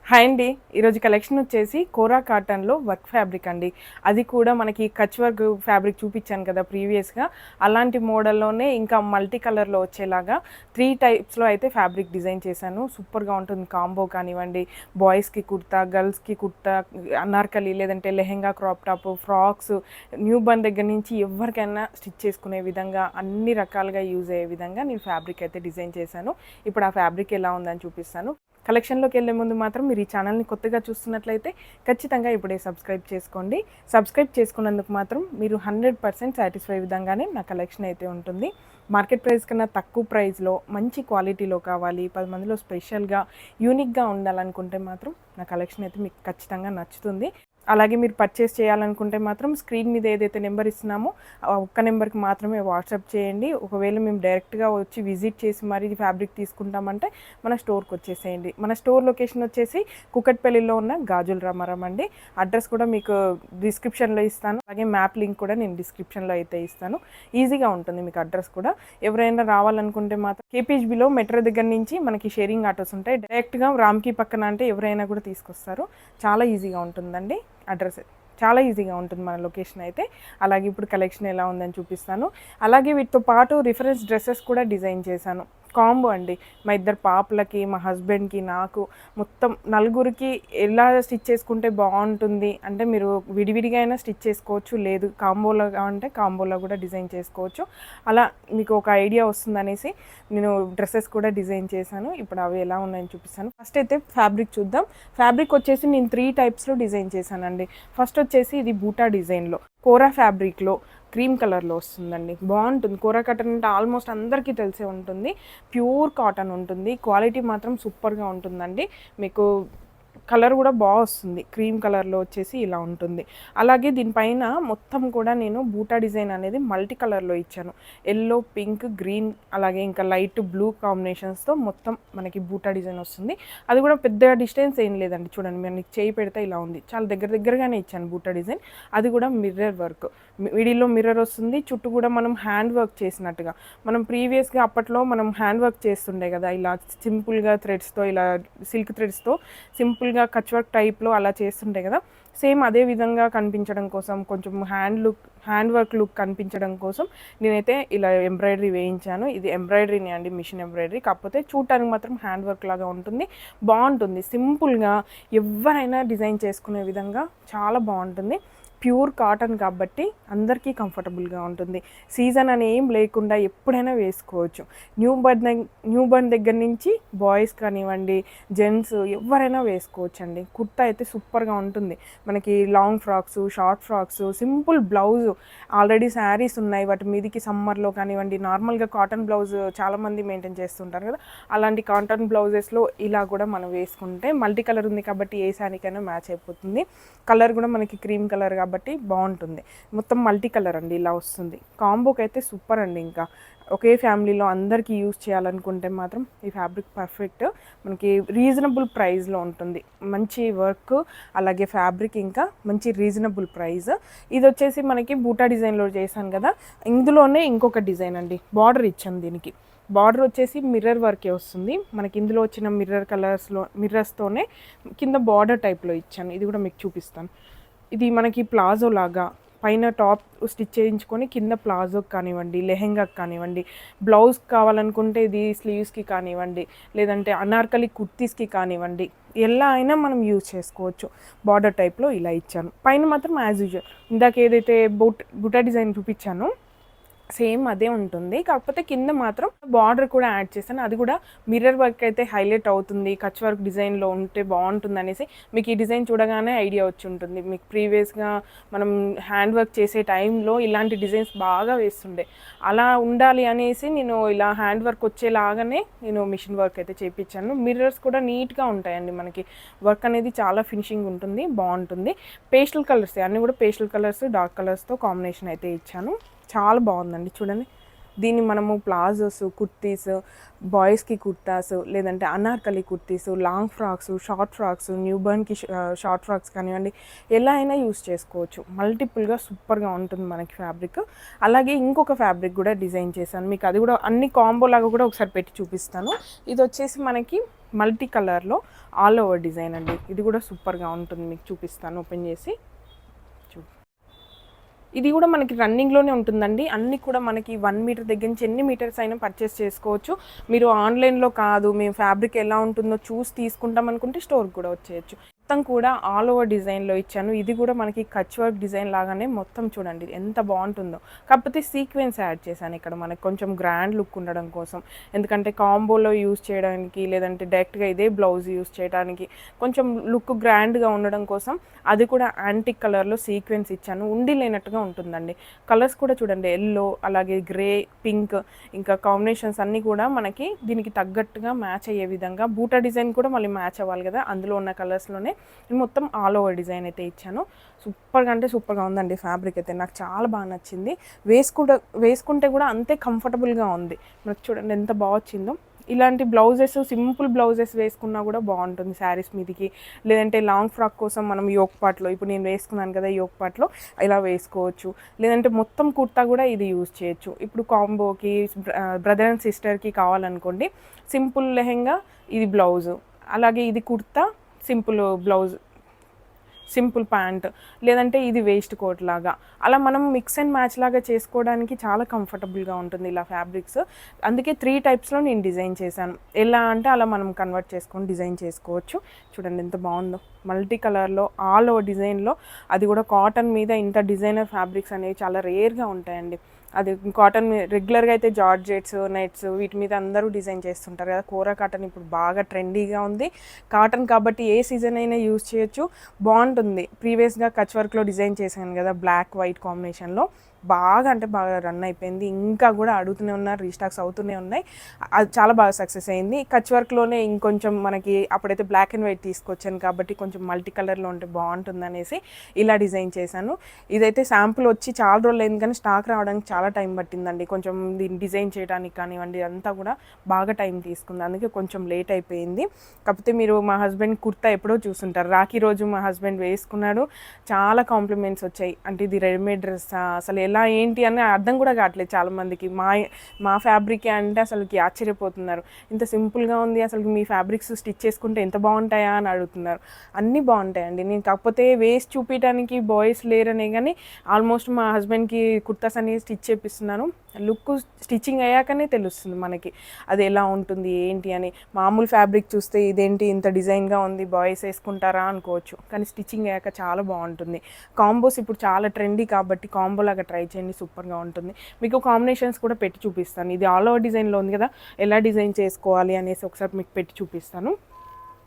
Hi అండి. ఈరోజు collection వచ్చేసి కోరా కాటన్లో వర్క్ ఫ్యాబ్రిక్ అండి. అది కూడా మనకి కచ్ వర్క్ ఫ్యాబ్రిక్ చూపించాను కదా ప్రీవియస్గా, అలాంటి మోడల్లోనే ఇంకా మల్టీ కలర్లో వచ్చేలాగా 3 టైప్స్లో అయితే ఫ్యాబ్రిక్ డిజైన్ చేశాను. సూపర్గా ఉంటుంది. కాంబో కానివ్వండి, బాయ్స్కి కుర్తా, గర్ల్స్కి కుర్తా, అనార్కలి లేదంటే lehenga, crop top, frocks, new burn దగ్గర నుంచి ఎవరికైనా స్టిచ్ చేసుకునే విధంగా అన్ని రకాలుగా యూజ్ అయ్యే విధంగా నేను ఫ్యాబ్రిక్ అయితే డిజైన్ చేశాను. ఇప్పుడు ఆ ఫ్యాబ్రిక్ ఎలా ఉందని చూపిస్తాను. కలెక్షన్లోకి వెళ్ళే ముందు మాత్రం మీరు ఈ ఛానల్ని కొత్తగా చూస్తున్నట్లయితే ఖచ్చితంగా ఇప్పుడే సబ్స్క్రైబ్ చేసుకోండి. సబ్స్క్రైబ్ చేసుకున్నందుకు మాత్రం మీరు 100% సాటిస్ఫై విధంగానే నా కలెక్షన్ అయితే ఉంటుంది. మార్కెట్ ప్రైస్ కన్నా తక్కువ ప్రైస్లో మంచి క్వాలిటీలో కావాలి, 10 మందిలో స్పెషల్గా యూనిక్గా ఉండాలనుకుంటే మాత్రం నా కలెక్షన్ అయితే మీకు ఖచ్చితంగా నచ్చుతుంది. అలాగే మీరు పర్చేస్ చేయాలనుకుంటే మాత్రం స్క్రీన్ మీద ఏదైతే నెంబర్ ఇస్తున్నామో ఒక్క నెంబర్కి మాత్రమే వాట్సాప్ చేయండి. ఒకవేళ మేము డైరెక్ట్గా వచ్చి విజిట్ చేసి మరి ఫ్యాబ్రిక్ తీసుకుంటామంటే మన స్టోర్కి వచ్చేసేయండి. మన స్టోర్ లొకేషన్ వచ్చేసి కుకట్పల్లిలో ఉన్న గాజుల రామారం అండి. అడ్రస్ కూడా మీకు డిస్క్రిప్షన్లో ఇస్తాను. అలాగే మ్యాప్ లింక్ కూడా నేను డిస్క్రిప్షన్లో అయితే ఇస్తాను. ఈజీగా ఉంటుంది మీకు అడ్రస్ కూడా. ఎవరైనా రావాలనుకుంటే మాత్రం కేపీహెచ్బీలో మెట్రో దగ్గర నుంచి మనకి షేరింగ్ ఆటోస్ ఉంటాయి. డైరెక్ట్గా రామ్కి పక్కన అంటే ఎవరైనా కూడా తీసుకొస్తారు. చాలా ఈజీగా ఉంటుందండి. అడ్రస్ చాలా ఈజీగా ఉంటుంది మన లొకేషన్ అయితే. అలాగే ఇప్పుడు కలెక్షన్ ఎలా ఉందని చూపిస్తాను. అలాగే వీటితో పాటు రిఫరెన్స్ డ్రెస్సెస్ కూడా డిజైన్ చేశాను. కాంబో అండి. మా ఇద్దరు పాపలకి, మా హస్బెండ్కి, నాకు మొత్తం నలుగురికి ఎలా స్టిచ్ చేసుకుంటే బాగుంటుంది అంటే మీరు విడివిడిగా అయినా స్టిచ్ చేసుకోవచ్చు, లేదు కాంబోలో అంటే కాంబోలో కూడా డిజైన్ చేసుకోవచ్చు. అలా మీకు ఒక ఐడియా వస్తుందనేసి నేను డ్రెస్సెస్ కూడా డిజైన్ చేశాను. ఇప్పుడు అవి ఎలా ఉన్నాయని చూపిస్తాను. ఫస్ట్ అయితే ఫ్యాబ్రిక్ చూద్దాం. ఫ్యాబ్రిక్ వచ్చేసి నేను 3 టైప్స్లో డిజైన్ చేశానండి. ఫస్ట్ వచ్చేసి ఇది బూటా డిజైన్లో కోరా ఫ్యాబ్రిక్లో క్రీమ్ కలర్లో వస్తుందండి. బాగుంటుంది. కోరా కాటన్ అంటే ఆల్మోస్ట్ అందరికీ తెలిసే ఉంటుంది. ప్యూర్ కాటన్ ఉంటుంది. క్వాలిటీ మాత్రం సూపర్గా ఉంటుందండి. మీకు కలర్ కూడా బాగా వస్తుంది. క్రీమ్ కలర్లో వచ్చేసి ఇలా ఉంటుంది. అలాగే దీనిపైన మొత్తం కూడా నేను బూటా డిజైన్ అనేది మల్టీ కలర్లో ఇచ్చాను. ఎల్లో, పింక్, గ్రీన్, అలాగే ఇంకా లైట్ బ్లూ కాంబినేషన్స్తో మొత్తం మనకి బూటా డిజైన్ వస్తుంది. అది కూడా పెద్ద డిస్టెన్స్ ఏం లేదండి. చూడండి, మీకు చేయి పెడితే ఇలా ఉంది. చాలా దగ్గరగానే ఇచ్చాను బూటా డిజైన్. అది కూడా మిర్రర్ వర్క్, మిడిల్లో మిర్రర్ వస్తుంది. చుట్టూ కూడా మనం హ్యాండ్ వర్క్ చేసినట్టుగా, మనం ప్రీవియస్గా అప్పట్లో మనం హ్యాండ్ వర్క్ చేస్తుండే కదా, ఇలా సింపుల్గా థ్రెడ్స్తో, ఇలా సిల్క్ థ్రెడ్స్తో సింపుల్గా కచ్ వర్క్ టైప్లో అలా చేస్తుండే కదా, సేమ్ అదే విధంగా కనిపించడం కోసం, కొంచెం హ్యాండ్ వర్క్ లుక్ కనిపించడం కోసం నేనైతే ఇలా ఎంబ్రాయిడరీ వేయించాను. ఇది ఎంబ్రాయిడరీని అండి, మిషన్ ఎంబ్రాయిడరీ. కాకపోతే చూడటానికి మాత్రం హ్యాండ్ వర్క్ లాగా ఉంటుంది. బాగుంటుంది. సింపుల్గా ఎవరైనా డిజైన్ చేసుకునే విధంగా చాలా బాగుంటుంది. ప్యూర్ కాటన్ కాబట్టి అందరికీ కంఫర్టబుల్గా ఉంటుంది. సీజన్ అని ఏం లేకుండా ఎప్పుడైనా వేసుకోవచ్చు. న్యూ బర్న్ దగ్గర నుంచి బాయ్స్ కానివ్వండి, జెంట్స్ ఎవరైనా వేసుకోవచ్చు అండి. కుర్తా అయితే సూపర్గా ఉంటుంది. మనకి long frocks, short frocks, simple blouse, already saris ఉన్నాయి వాటి మీదకి సమ్మర్లో కానివ్వండి, నార్మల్గా కాటన్ బ్లౌజ్ చాలామంది మెయింటైన్ చేస్తుంటారు కదా, అలాంటి కాటన్ బ్లౌజెస్లో ఇలా కూడా మనం వేసుకుంటే మల్టీ కలర్ ఉంది కాబట్టి ఏ శారీకైనా మ్యాచ్ అయిపోతుంది. కలర్ కూడా మనకి క్రీమ్ కలర్ కాబట్టి బాగుంటుంది. మొత్తం మల్టీ కలర్ అండి ఇలా వస్తుంది. కాంబోకి అయితే సూపర్ అండి. ఇంకా ఒకే ఫ్యామిలీలో అందరికీ యూజ్ చేయాలనుకుంటే మాత్రం ఈ ఫ్యాబ్రిక్ పర్ఫెక్ట్. మనకి రీజనబుల్ ప్రైస్లో ఉంటుంది. మంచి వర్క్, అలాగే ఫ్యాబ్రిక్ ఇంకా మంచి రీజనబుల్ ప్రైస్. ఇది వచ్చేసి మనకి బూటా డిజైన్లో చేశాను కదా, ఇందులోనే ఇంకొక డిజైన్ అండి. బార్డర్ ఇచ్చాను దీనికి. బార్డర్ వచ్చేసి మిర్రర్ వర్కే వస్తుంది. మనకి ఇందులో వచ్చిన మిర్రర్స్తోనే కింద బార్డర్ టైప్లో ఇచ్చాను. ఇది కూడా మీకు చూపిస్తాను. ఇది మనకి ప్లాజో లాగా పైన టాప్ స్టిచ్ చేయించుకొని కింద ప్లాజోకి కానివ్వండి, లెహెంగాకి కానివ్వండి, బ్లౌజ్ కావాలనుకుంటే ఇది స్లీవ్స్కి కానివ్వండి, లేదంటే అనార్కలి కుర్తీస్కి కానివ్వండి, ఎలా అయినా మనం యూజ్ చేసుకోవచ్చు. బార్డర్ టైప్లో ఇలా ఇచ్చాను. పైన మాత్రం యాజ్ యూజువల్ ఇందాక ఏదైతే బుటా డిజైన్ చూపించానో సేమ్ అదే ఉంటుంది. కాకపోతే కింద మాత్రం బార్డర్ కూడా యాడ్ చేశాను. అది కూడా మిర్రర్ వర్క్ అయితే హైలైట్ అవుతుంది. కచ్ వర్క్ డిజైన్లో ఉంటే బాగుంటుంది అనేసి మీకు ఈ డిజైన్ చూడగానే ఐడియా వచ్చి ఉంటుంది. మీకు ప్రీవియస్గా మనం హ్యాండ్ వర్క్ చేసే టైంలో ఇలాంటి డిజైన్స్ బాగా వేస్తుండే. అలా ఉండాలి అనేసి నేను ఇలా హ్యాండ్ వర్క్ వచ్చేలాగానే నేను మిషన్ వర్క్ అయితే చేయించాను. మిర్రర్స్ కూడా నీట్గా ఉంటాయండి. మనకి వర్క్ అనేది చాలా ఫినిషింగ్ ఉంటుంది, బాగుంటుంది. పేస్టల్ కలర్స్ అన్నీ కూడా పేస్టల్ కలర్స్, డార్క్ కలర్స్తో కాంబినేషన్ అయితే ఇచ్చాను. చాలా బాగుందండి. చూడండి, దీన్ని మనము ప్లాజోస్, కుర్తీస్, బాయ్స్కి కుర్తాస్, లేదంటే anarkali kurtis, long frocks, short frocks, new బర్న్కి షార్ట్ ఫ్రాక్స్ కానివ్వండి, ఎలా అయినా యూస్ చేసుకోవచ్చు. మల్టిపుల్గా సూపర్గా ఉంటుంది మనకి ఫ్యాబ్రిక్. అలాగే ఇంకొక ఫ్యాబ్రిక్ కూడా డిజైన్ చేశాను. మీకు అది కూడా అన్ని కాంబో లాగా కూడా ఒకసారి పెట్టి చూపిస్తాను. ఇది వచ్చేసి మనకి మల్టీ కలర్లో ఆల్ ఓవర్ డిజైన్ అండి. ఇది కూడా సూపర్గా ఉంటుంది, మీకు చూపిస్తాను ఓపెన్ చేసి. ఇది కూడా మనకి రన్నింగ్లోనే ఉంటుందండి. అన్నీ కూడా మనకి 1 మీటర్ దగ్గర నుంచి ఎన్ని మీటర్స్ అయినా పర్చేస్ చేసుకోవచ్చు. మీరు ఆన్లైన్లో కాదు మేము ఫ్యాబ్రిక్ ఎలా ఉంటుందో చూసి తీసుకుంటాం అనుకుంటే స్టోర్కి కూడా వచ్చేయచ్చు. మొత్తం కూడా ఆల్ ఓవర్ డిజైన్లో ఇచ్చాను. ఇది కూడా మనకి కచ్ వర్క్ డిజైన్ లాగానే మొత్తం చూడండి ఎంత బాగుంటుందో. కాకపోతే సీక్వెన్స్ యాడ్ చేశాను ఇక్కడ మనకి కొంచెం గ్రాండ్ లుక్ ఉండడం కోసం. ఎందుకంటే కాంబోలో యూజ్ చేయడానికి లేదంటే డైరెక్ట్గా ఇదే బ్లౌజ్ యూజ్ చేయడానికి కొంచెం లుక్ గ్రాండ్గా ఉండడం కోసం అది కూడా యాంటిక్ కలర్లో సీక్వెన్స్ ఇచ్చాను. ఉండి లేనట్టుగా ఉంటుందండి. కలర్స్ కూడా చూడండి ఎల్లో, అలాగే గ్రే, పింక్, ఇంకా కాంబినేషన్స్ అన్నీ కూడా మనకి దీనికి తగ్గట్టుగా మ్యాచ్ అయ్యే విధంగా బూటా డిజైన్ కూడా మళ్ళీ మ్యాచ్ అవ్వాలి కదా, అందులో ఉన్న కలర్స్లోనే మొత్తం ఆల్ ఓవర్ డిజైన్ అయితే ఇచ్చాను. సూపర్గా అంటే సూపర్గా ఉందండి. ఫ్యాబ్రిక్ అయితే నాకు చాలా బాగా నచ్చింది. వేసుకుంటే కూడా అంతే కంఫర్టబుల్గా ఉంది. మనకు చూడండి ఎంత బాగా వచ్చిందో. ఇలాంటి బ్లౌజెస్ సింపుల్ బ్లౌజెస్ వేసుకున్నా కూడా బాగుంటుంది శారీస్ మీదకి, లేదంటే లాంగ్ ఫ్రాక్ కోసం మనం యోక్ పార్ట్లో, ఇప్పుడు నేను వేసుకున్నాను కదా యోక్ పార్ట్లో ఇలా వేసుకోవచ్చు. లేదంటే మొత్తం కుర్తా కూడా ఇది యూజ్ చేయొచ్చు. ఇప్పుడు కాంబోకి బ్రదర్ అండ్ సిస్టర్కి కావాలనుకోండి, సింపుల్ లెహెంగా ఇది బ్లౌజు, అలాగే ఇది kurta simple blouse, simple pant, లేదంటే ఇది వేస్ట్ కోట్ లాగా అలా మనం మిక్స్ అండ్ మ్యాచ్ లాగా చేసుకోవడానికి చాలా కంఫర్టబుల్గా ఉంటుంది ఇలా ఫ్యాబ్రిక్స్. అందుకే 3 టైప్స్లో నేను డిజైన్ చేశాను. ఎలా అంటే అలా మనం కన్వర్ట్ చేసుకొని డిజైన్ చేసుకోవచ్చు. చూడండి ఎంత బాగుందో, మల్టీ కలర్లో ఆల్ ఓవర్ డిజైన్లో, అది కూడా కాటన్ మీద. ఇంత డిజైనర్ ఫ్యాబ్రిక్స్ అనేవి చాలా రేర్గా ఉంటాయండి. అది కాటన్ రెగ్యులర్గా అయితే జార్జెట్స్, నెట్స్ వీటి మీద అందరూ డిజైన్ చేస్తుంటారు కదా. కోరా కాటన్ ఇప్పుడు బాగా ట్రెండీగా ఉంది. కాటన్ కాబట్టి ఏ సీజన్ అయినా యూజ్ చేయొచ్చు, బాగుంటుంది. ప్రీవియస్గా కచ్ వర్క్లో డిజైన్ చేశాను కదా బ్లాక్ వైట్ కాంబినేషన్లో, బాగా అంటే బాగా రన్ అయిపోయింది. ఇంకా కూడా అడుగుతూనే ఉన్నారు, రీస్టాక్స్ అవుతూనే ఉన్నాయి. అది చాలా బాగా సక్సెస్ అయింది. కచ్ వర్క్లోనే ఇంకొంచెం మనకి అప్పుడైతే బ్లాక్ అండ్ వైట్ తీసుకొచ్చాను కాబట్టి కొంచెం మల్టీ కలర్లో ఉంటే బాగుంటుంది అనేసి ఇలా డిజైన్ చేశాను. ఇదైతే శాంపుల్ వచ్చి చాలా రోజులు అయింది కానీ స్టాక్ రావడానికి చాలా టైం పట్టిందండి. కొంచెం దీన్ని డిజైన్ చేయడానికి కానివ్వండి అంతా కూడా బాగా టైం తీసుకుంది, అందుకే కొంచెం లేట్ అయిపోయింది. కాకపోతే మీరు మా హస్బెండ్ కుర్తా ఎప్పుడో చూస్తుంటారు, రాఖీ రోజు మా హస్బెండ్ వేసుకున్నాడు. చాలా కాంప్లిమెంట్స్ వచ్చాయి. అంటే ఇది రెడీమేడ్ డ్రెస్ అసలు ఎలా ఏంటి అని అర్థం కూడా కావట్లేదు చాలామందికి. మా ఫ్యాబ్రికే అంటే అసలుకి ఆశ్చర్యపోతున్నారు, ఇంత సింపుల్గా ఉంది, అసలు మీ ఫ్యాబ్రిక్స్ స్టిచ్ చేసుకుంటే ఎంత బాగుంటాయా అని అడుగుతున్నారు. అన్నీ బాగుంటాయండి. నేను కాకపోతే వేస్ట్ చూపించడానికి బాయ్స్ లేరనే కానీ ఆల్మోస్ట్ మా హస్బెండ్కి కుర్తాస్ అనేవి స్టిచ్ చేపిస్తున్నాను. లుక్ స్టిచ్చింగ్ అయ్యాకనే తెలుస్తుంది మనకి అది ఎలా ఉంటుంది ఏంటి అని. మామూలు ఫ్యాబ్రిక్ చూస్తే ఇదేంటి ఇంత డిజైన్గా ఉంది, బాయ్స్ వేసుకుంటారా అనుకోవచ్చు, కానీ స్టిచ్చింగ్ అయ్యాక చాలా బాగుంటుంది. కాంబోస్ ఇప్పుడు చాలా ట్రెండీ కాబట్టి కాంబో లాగా ట్రై చేయండి, సూపర్గా ఉంటుంది. మీకు కాంబినేషన్స్ కూడా పెట్టి చూపిస్తాను. ఇది ఆల్ ఓవర్ డిజైన్లో ఉంది కదా, ఎలా డిజైన్ చేసుకోవాలి అనేసి ఒకసారి మీకు పెట్టి చూపిస్తాను.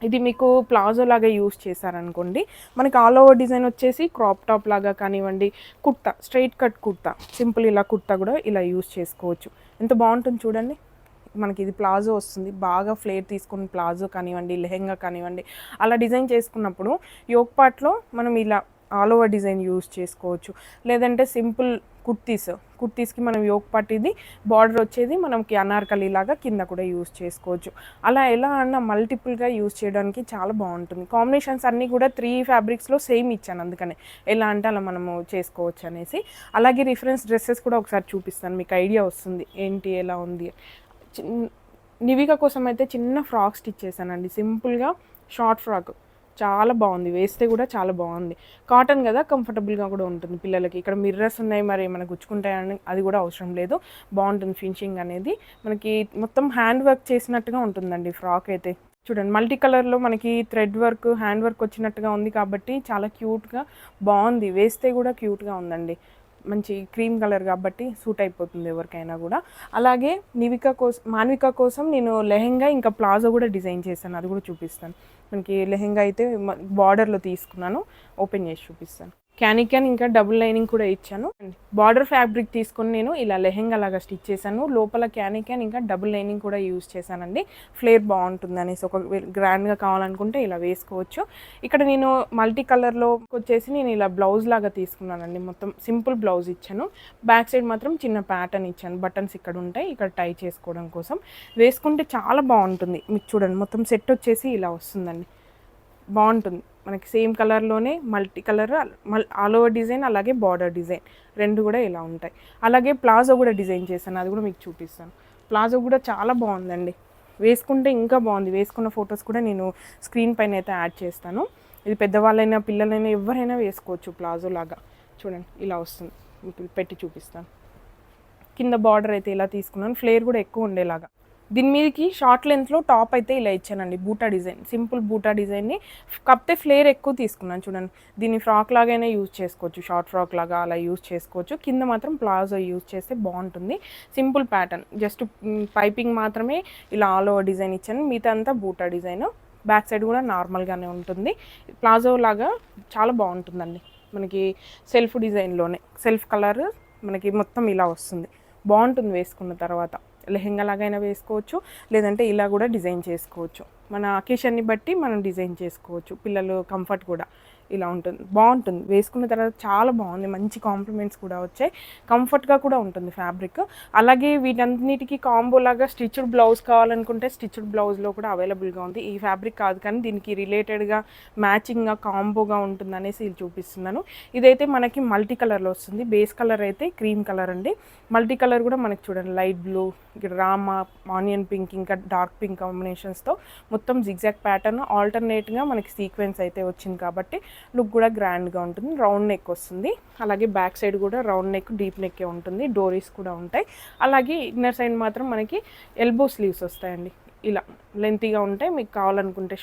ఇది మీకు ప్లాజో లాగా యూస్ చేశారనుకోండి, మనకి ఆల్ ఓవర్ డిజైన్ వచ్చేసి క్రాప్ టాప్ లాగా కానివ్వండి, kurta straight cut kurta, simple ఇలా కుర్తా కూడా ఇలా యూస్ చేసుకోవచ్చు. ఎంత బాగుంటుంది చూడండి. మనకి ఇది ప్లాజో వస్తుంది, బాగా ఫ్లేర్ తీసుకుని ప్లాజో కానివ్వండి, లెహెంగా కానివ్వండి అలా డిజైన్ చేసుకున్నప్పుడు యోక్ పార్ట్లో మనం ఇలా ఆల్ ఓవర్ డిజైన్ యూస్ చేసుకోవచ్చు. లేదంటే సింపుల్ కుర్తీస్కి మనం యోక్ పార్ట్ ఇది బార్డర్ వచ్చేది మనకి అనార్కలి లాగా కింద కూడా యూస్ చేసుకోవచ్చు. అలా ఎలా అన్న మల్టిపుల్గా యూస్ చేయడానికి చాలా బాగుంటుంది. కాంబినేషన్స్ అన్నీ కూడా 3 ఫ్యాబ్రిక్స్లో సేమ్ ఇచ్చాను, అందుకనే ఎలా అంటే అలా మనము చేసుకోవచ్చు అనేసి. అలాగే రిఫరెన్స్ డ్రెస్సెస్ కూడా ఒకసారి చూపిస్తాను, మీకు ఐడియా వస్తుంది ఏంటి ఎలా ఉంది. నివిక కోసం అయితే చిన్న ఫ్రాక్ స్టిచ్ చేశానండి, సింపుల్గా షార్ట్ ఫ్రాక్, చాలా బాగుంది. వేస్తే కూడా చాలా బాగుంది. కాటన్ కదా, కంఫర్టబుల్గా కూడా ఉంటుంది పిల్లలకి. ఇక్కడ మిర్రర్స్ ఉన్నాయి, మరి ఏమైనా గుచ్చుకుంటాయని అది కూడా అవసరం లేదు, బాగుంటుంది. ఫినిషింగ్ అనేది మనకి మొత్తం హ్యాండ్ వర్క్ చేసినట్టుగా ఉంటుందండి ఫ్రాక్ అయితే. చూడండి మల్టీ కలర్లో మనకి థ్రెడ్ వర్క్, హ్యాండ్ వర్క్ వచ్చినట్టుగా ఉంది కాబట్టి చాలా క్యూట్గా బాగుంది. వేస్తే కూడా క్యూట్గా ఉందండి. మంచి క్రీమ్ కలర్ కాబట్టి సూట్ అయిపోతుంది ఎవరికైనా కూడా. అలాగే మాన్విక కోసం నేను లెహెంగా ఇంకా ప్లాజో కూడా డిజైన్ చేశాను, అది కూడా చూపిస్తాను. మనకి లెహెంగా అయితే బార్డర్లో తీసుకున్నాను, ఓపెన్ చేసి చూపిస్తాను. క్యాన్ ఇంకా డబుల్ లైనింగ్ కూడా ఇచ్చాను. బార్డర్ ఫ్యాబ్రిక్ తీసుకొని నేను ఇలా లెహెంగా లాగా స్టిచ్ చేశాను. లోపల క్యాన్ ఇంకా డబుల్ లైనింగ్ కూడా యూజ్ చేశానండి. ఫ్లేర్ బాగుంటుంది అనేసి, ఒక గ్రాండ్గా కావాలనుకుంటే ఇలా వేసుకోవచ్చు. ఇక్కడ నేను మల్టీ కలర్లో వచ్చేసి నేను ఇలా బ్లౌజ్ లాగా తీసుకున్నానండి. మొత్తం సింపుల్ బ్లౌజ్ ఇచ్చాను, బ్యాక్ సైడ్ మాత్రం చిన్న ప్యాటర్న్ ఇచ్చాను. బటన్స్ ఇక్కడ ఉంటాయి, ఇక్కడ టై చేసుకోవడం కోసం. వేసుకుంటే చాలా బాగుంటుంది. మీకు చూడండి మొత్తం సెట్ వచ్చేసి ఇలా వస్తుందండి, బాగుంటుంది. మనకి సేమ్ కలర్లోనే multi colour all over design, అలాగే బార్డర్ డిజైన్ రెండు కూడా ఇలా ఉంటాయి. అలాగే ప్లాజో కూడా డిజైన్ చేశాను, అది కూడా మీకు చూపిస్తాను. ప్లాజో కూడా చాలా బాగుందండి. వేసుకుంటే ఇంకా బాగుంది. వేసుకున్న ఫొటోస్ కూడా నేను స్క్రీన్ పైన అయితే యాడ్ చేస్తాను. ఇది పెద్దవాళ్ళైనా పిల్లలైనా ఎవరైనా వేసుకోవచ్చు. ప్లాజో లాగా చూడండి ఇలా వస్తుంది. ఇప్పుడు పెట్టి చూపిస్తాను. కింద బార్డర్ అయితే ఇలా తీసుకున్నాను, ఫ్లేర్ కూడా ఎక్కువ ఉండేలాగా. దీని మీదకి షార్ట్ లెంత్లో టాప్ అయితే ఇలా ఇచ్చానండి, బూటా డిజైన్, సింపుల్ బూటా డిజైన్ని. కాకపోతే ఫ్లేర్ ఎక్కువ తీసుకున్నాను చూడండి. దీన్ని ఫ్రాక్ లాగైనా యూజ్ చేసుకోవచ్చు, షార్ట్ ఫ్రాక్ లాగా అలా యూజ్ చేసుకోవచ్చు. కింద మాత్రం ప్లాజో యూజ్ చేస్తే బాగుంటుంది. సింపుల్ ప్యాటర్న్, జస్ట్ పైపింగ్ మాత్రమే ఇలా ఆల్ ఓవర్ డిజైన్ ఇచ్చాను, మిగతా అంతా బూటా డిజైన్. బ్యాక్ సైడ్ కూడా నార్మల్గానే ఉంటుంది. ప్లాజో లాగా చాలా బాగుంటుందండి. మనకి సెల్ఫ్ డిజైన్లోనే సెల్ఫ్ కలర్ మనకి మొత్తం ఇలా వస్తుంది. బాగుంటుంది వేసుకున్న తర్వాత. లెహెంగా లాగైనా వేసుకోవచ్చు, లేదంటే ఇలా కూడా డిజైన్ చేసుకోవచ్చు. మన అకేషన్ని బట్టి మనం డిజైన్ చేసుకోవచ్చు. పిల్లలు కంఫర్ట్ కూడా ఇలా ఉంటుంది, బాగుంటుంది. వేసుకున్న తర్వాత చాలా బాగుంది, మంచి కాంప్లిమెంట్స్ కూడా వచ్చాయి, కంఫర్ట్గా కూడా ఉంటుంది ఫ్యాబ్రిక్. అలాగే వీటన్నిటికీ కాంబో లాగా స్టిచ్డ్ బ్లౌజ్ కావాలనుకుంటే స్టిచ్డ్ బ్లౌజ్లో కూడా అవైలబుల్గా ఉంది. ఈ ఫ్యాబ్రిక్ కాదు కానీ దీనికి రిలేటెడ్గా మ్యాచింగ్గా కాంబోగా ఉంటుంది అనేసి ఇది చూపిస్తున్నాను. ఇదైతే మనకి మల్టీ కలర్లో వస్తుంది. బేస్ కలర్ అయితే క్రీమ్ కలర్ అండి. మల్టీ కలర్ కూడా మనకి చూడండి, light blue, Rama, onion pink, ఇంకా డార్క్ పింక్ కాంబినేషన్స్తో మొత్తం జిగ్జాగ్ ప్యాటర్న్. ఆల్టర్నేట్గా మనకి సీక్వెన్స్ అయితే వచ్చింది కాబట్టి లుక్ కూడా గ్రాండ్గా ఉంటుంది. రౌండ్ నెక్ వస్తుంది, అలాగే బ్యాక్ సైడ్ కూడా రౌండ్ నెక్, డీప్ నెక్కే ఉంటుంది. డోరీస్ కూడా ఉంటాయి. అలాగే ఇన్నర్ సైడ్ మాత్రం మనకి ఎల్బో స్లీవ్స్ వస్తాయండి. ఇలా లెంతీగా ఉంటాయి. మీకు కావాలనుకుంటే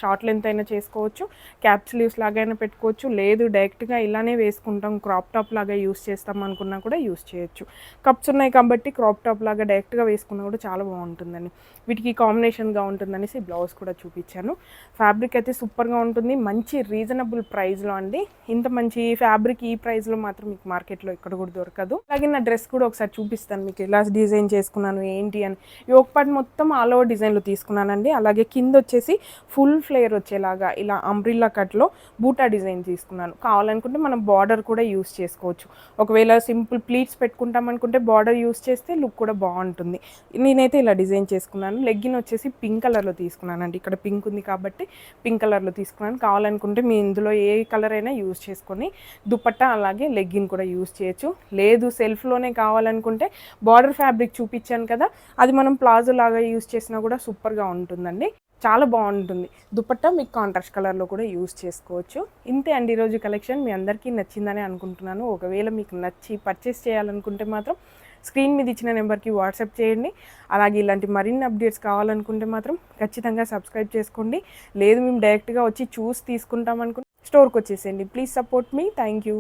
షార్ట్ లెంత్ అయినా చేసుకోవచ్చు, క్యాప్ స్లీవ్స్ లాగైనా పెట్టుకోవచ్చు, లేదు డైరెక్ట్గా ఇలానే వేసుకుంటాం, క్రాప్ టాప్ లాగా యూస్ చేస్తాం అనుకున్నా కూడా యూస్ చేయొచ్చు. కప్స్ ఉన్నాయి కాబట్టి క్రాప్ టాప్ లాగా డైరెక్ట్గా వేసుకున్నా కూడా చాలా బాగుంటుందండి. వీటికి కాంబినేషన్గా ఉంటుందనేసి బ్లౌజ్ కూడా చూపించాను. ఫ్యాబ్రిక్ అయితే సూపర్గా ఉంటుంది, మంచి రీజనబుల్ ప్రైస్లో అండి. ఇంత మంచి ఫ్యాబ్రిక్ ఈ ప్రైస్లో మాత్రం మీకు మార్కెట్లో ఎక్కడ కూడా దొరకదు. అలాగే నా డ్రెస్ కూడా ఒకసారి చూపిస్తాను మీకు, ఎలా డిజైన్ చేసుకున్నాను ఏంటి అని. యోక్ పార్ట్ మొత్తం ఆల్ ఓవర్ డిజైన్లో తీసుకున్నానండి. అలాగే కింద వచ్చేసి ఫుల్ ఫ్లేర్ వచ్చేలాగా ఇలా అంబ్రిల్లా కట్లో బూటా డిజైన్ తీసుకున్నాను. కావాలనుకుంటే మనం బార్డర్ కూడా యూస్ చేసుకోవచ్చు. ఒకవేళ సింపుల్ ప్లీట్స్ పెట్టుకుంటాం అనుకుంటే బార్డర్ యూస్ చేస్తే లుక్ కూడా బాగుంటుంది. నేనైతే ఇలా డిజైన్ చేసుకున్నాను. లెగ్గిన్ వచ్చేసి పింక్ కలర్లో తీసుకున్నానండి. ఇక్కడ పింక్ ఉంది కాబట్టి పింక్ కలర్లో తీసుకున్నాను. కావాలనుకుంటే మీ ఇందులో ఏ కలర్ అయినా యూస్ చేసుకొని దుపట్టా అలాగే లెగ్గిన్ కూడా యూస్ చేయొచ్చు. లేదు సెల్ఫ్లోనే కావాలనుకుంటే బార్డర్ ఫ్యాబ్రిక్ చూపించాను కదా, అది మనం ప్లాజో లాగా యూస్ చేసినా కూడా సూపర్గా ఉంటుందండి, చాలా బాగుంటుంది. దుపట్టా మీకు కాంట్రాస్ట్ కలర్లో కూడా యూస్ చేసుకోవచ్చు. ఇంతే అండి ఈరోజు కలెక్షన్. మీ అందరికీ నచ్చిందని అనుకుంటున్నాను. ఒకవేళ మీకు నచ్చి పర్చేస్ చేయాలనుకుంటే మాత్రం స్క్రీన్ మీద ఇచ్చిన నెంబర్కి వాట్సాప్ చేయండి. అలాగే ఇలాంటి మరిన్ని అప్డేట్స్ కావాలనుకుంటే మాత్రం ఖచ్చితంగా సబ్స్క్రైబ్ చేసుకోండి. లేదు మేము డైరెక్ట్గా వచ్చి చూసి తీసుకుంటాం అనుకుంటే స్టోర్కి వచ్చేసేయండి. Please support me. Thank you.